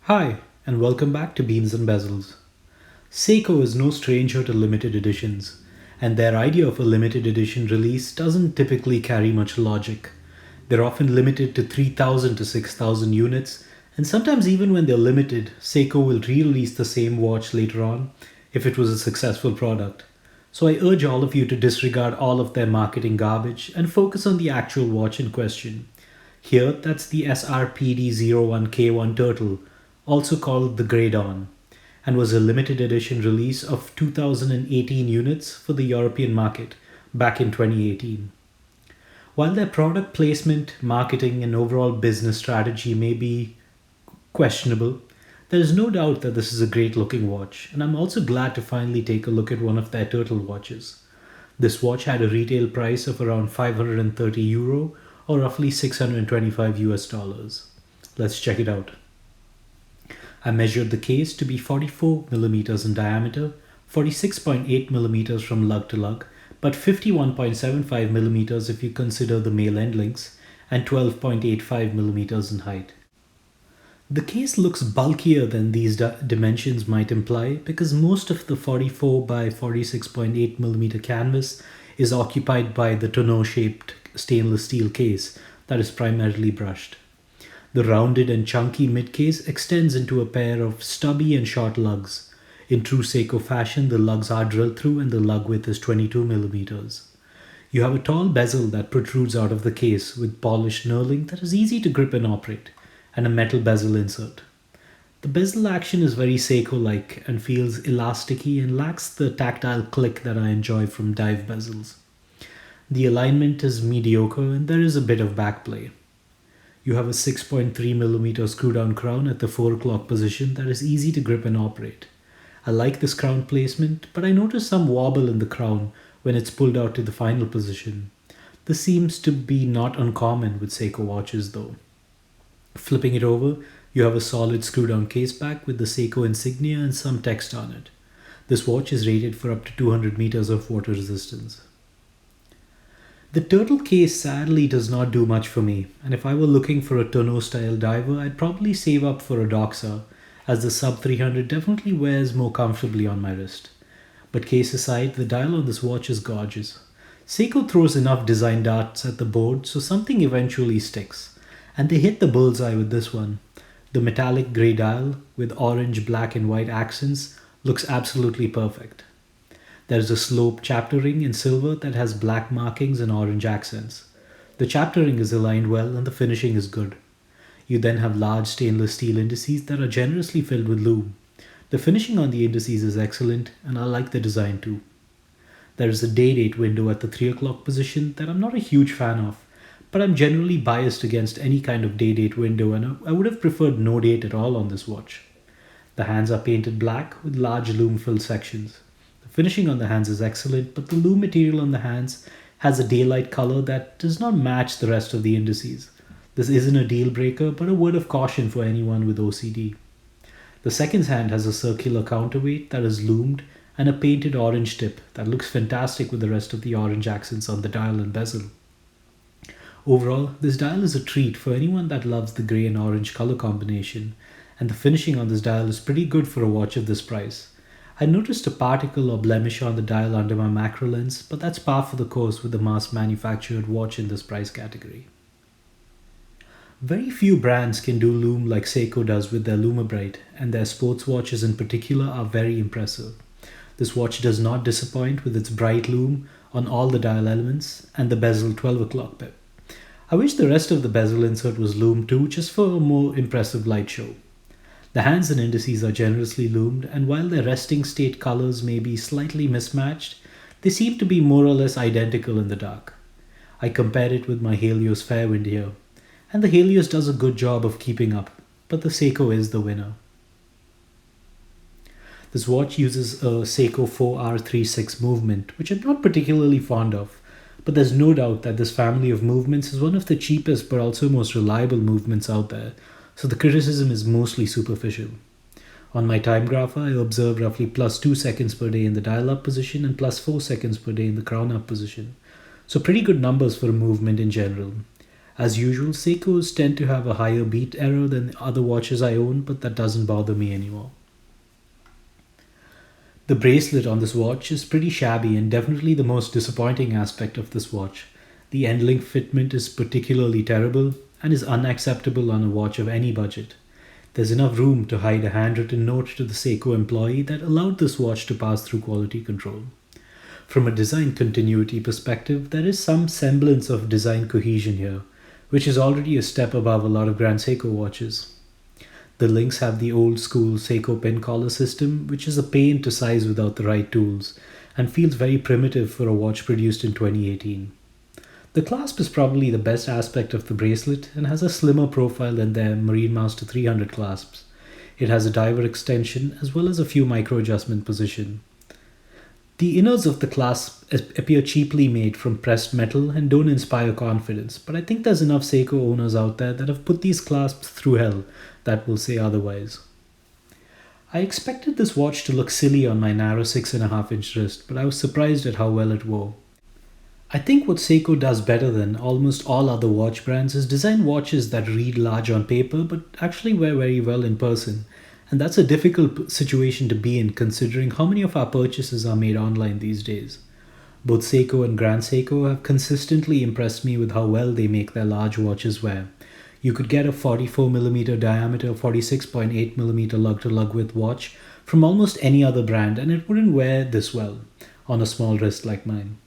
Hi, and welcome back to Beans and Bezels. Seiko is no stranger to limited editions, and their idea of a limited edition release doesn't typically carry much logic. They're often limited to 3,000 to 6,000 units, and sometimes even when they're limited, Seiko will re-release the same watch later on if it was a successful product. So I urge all of you to disregard all of their marketing garbage and focus on the actual watch in question. Here, that's the SRPD01K1 Turtle, also called the Grey Dawn, and was a limited edition release of 2018 units for the European market back in 2018. While their product placement, marketing, and overall business strategy may be questionable, there is no doubt that this is a great looking watch, and I'm also glad to finally take a look at one of their Turtle watches. This watch had a retail price of around €530 or roughly 625 US dollars. Let's check it out. I measured the case to be 44 millimeters in diameter, 46.8 millimeters from lug to lug, but 51.75 millimeters if you consider the male end links, and 12.85 millimeters in height. The case looks bulkier than these dimensions might imply because most of the 44 by 46.8 millimeter canvas is occupied by the tonneau-shaped stainless steel case that is primarily brushed. The rounded and chunky mid-case extends into a pair of stubby and short lugs. In true Seiko fashion, the lugs are drilled through and the lug width is 22 millimeters. You have a tall bezel that protrudes out of the case with polished knurling that is easy to grip and operate, and a metal bezel insert. The bezel action is very Seiko-like and feels elasticy and lacks the tactile click that I enjoy from dive bezels. The alignment is mediocre and there is a bit of backplay. You have a 6.3mm screw-down crown at the 4 o'clock position that is easy to grip and operate. I like this crown placement, but I notice some wobble in the crown when it's pulled out to the final position. This seems to be not uncommon with Seiko watches though. Flipping it over, you have a solid screw-down case back with the Seiko insignia and some text on it. This watch is rated for up to 200 meters of water resistance. The Turtle case sadly does not do much for me, and if I were looking for a tonneau-style diver, I'd probably save up for a Doxa, as the sub 300 definitely wears more comfortably on my wrist. But case aside, the dial on this watch is gorgeous. Seiko throws enough design darts at the board so something eventually sticks, and they hit the bullseye with this one. The metallic grey dial with orange, black and white accents looks absolutely perfect. There is a slope chapter ring in silver that has black markings and orange accents. The chapter ring is aligned well and the finishing is good. You then have large stainless steel indices that are generously filled with lume. The finishing on the indices is excellent and I like the design too. There is a day date window at the 3 o'clock position that I'm not a huge fan of, but I'm generally biased against any kind of day date window and I would have preferred no date at all on this watch. The hands are painted black with large lume filled sections. Finishing on the hands is excellent, but the lume material on the hands has a daylight color that does not match the rest of the indices. This isn't a deal breaker, but a word of caution for anyone with OCD. The second hand has a circular counterweight that is lumed and a painted orange tip that looks fantastic with the rest of the orange accents on the dial and bezel. Overall, this dial is a treat for anyone that loves the grey and orange color combination, and the finishing on this dial is pretty good for a watch of this price. I noticed a particle or blemish on the dial under my macro lens, but that's par for the course with a mass-manufactured watch in this price category. Very few brands can do lume like Seiko does with their Lume, and their sports watches in particular are very impressive. This watch does not disappoint with its bright lume on all the dial elements and the bezel 12 o'clock pip. I wish the rest of the bezel insert was lume too, just for a more impressive light show. The hands and indices are generously lumed, and while their resting state colors may be slightly mismatched, they seem to be more or less identical in the dark. I compared it with my Helios Fairwind here, and the Helios does a good job of keeping up, but the Seiko is the winner. This watch uses a Seiko 4R36 movement, which I'm not particularly fond of, but there's no doubt that this family of movements is one of the cheapest but also most reliable movements out there, so the criticism is mostly superficial. On my time grapher, I observed roughly plus 2 seconds per day in the dial up position and plus 4 seconds per day in the crown up position. So pretty good numbers for a movement in general. As usual, Seikos tend to have a higher beat error than other watches I own, but that doesn't bother me anymore. The bracelet on this watch is pretty shabby and definitely the most disappointing aspect of this watch. The end-link fitment is particularly terrible and is unacceptable on a watch of any budget. There's enough room to hide a handwritten note to the Seiko employee that allowed this watch to pass through quality control. From a design continuity perspective, there is some semblance of design cohesion here, which is already a step above a lot of Grand Seiko watches. The links have the old school Seiko pin collar system, which is a pain to size without the right tools, and feels very primitive for a watch produced in 2018. The clasp is probably the best aspect of the bracelet and has a slimmer profile than their Marine Master 300 clasps. It has a diver extension as well as a few micro adjustment positions. The innards of the clasp appear cheaply made from pressed metal and don't inspire confidence, but I think there's enough Seiko owners out there that have put these clasps through hell that will say otherwise. I expected this watch to look silly on my narrow 6.5-inch wrist, but I was surprised at how well it wore. I think what Seiko does better than almost all other watch brands is design watches that read large on paper but actually wear very well in person. And that's a difficult situation to be in considering how many of our purchases are made online these days. Both Seiko and Grand Seiko have consistently impressed me with how well they make their large watches wear. You could get a 44mm diameter, 46.8mm lug-to-lug width watch from almost any other brand and it wouldn't wear this well on a small wrist like mine.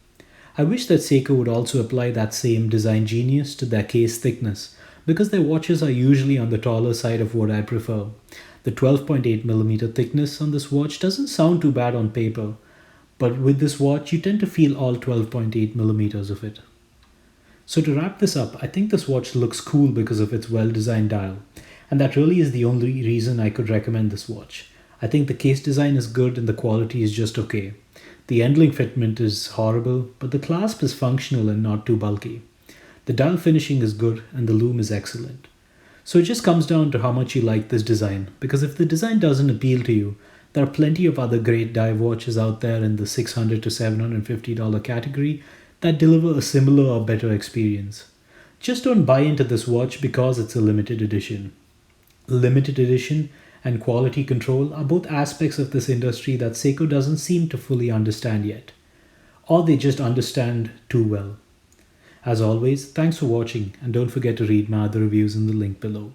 I wish that Seiko would also apply that same design genius to their case thickness, because their watches are usually on the taller side of what I prefer. The 12.8mm thickness on this watch doesn't sound too bad on paper, but with this watch you tend to feel all 12.8mm of it. So to wrap this up, I think this watch looks cool because of its well-designed dial, and that really is the only reason I could recommend this watch. I think the case design is good and the quality is just okay. The end-link fitment is horrible, but the clasp is functional and not too bulky. The dial finishing is good and the lume is excellent. So it just comes down to how much you like this design, because if the design doesn't appeal to you, there are plenty of other great dive watches out there in the $600 to $750 category that deliver a similar or better experience. Just don't buy into this watch because it's a limited edition. Limited edition and quality control are both aspects of this industry that Seiko doesn't seem to fully understand yet. Or they just understand too well. As always, thanks for watching and don't forget to read my other reviews in the link below.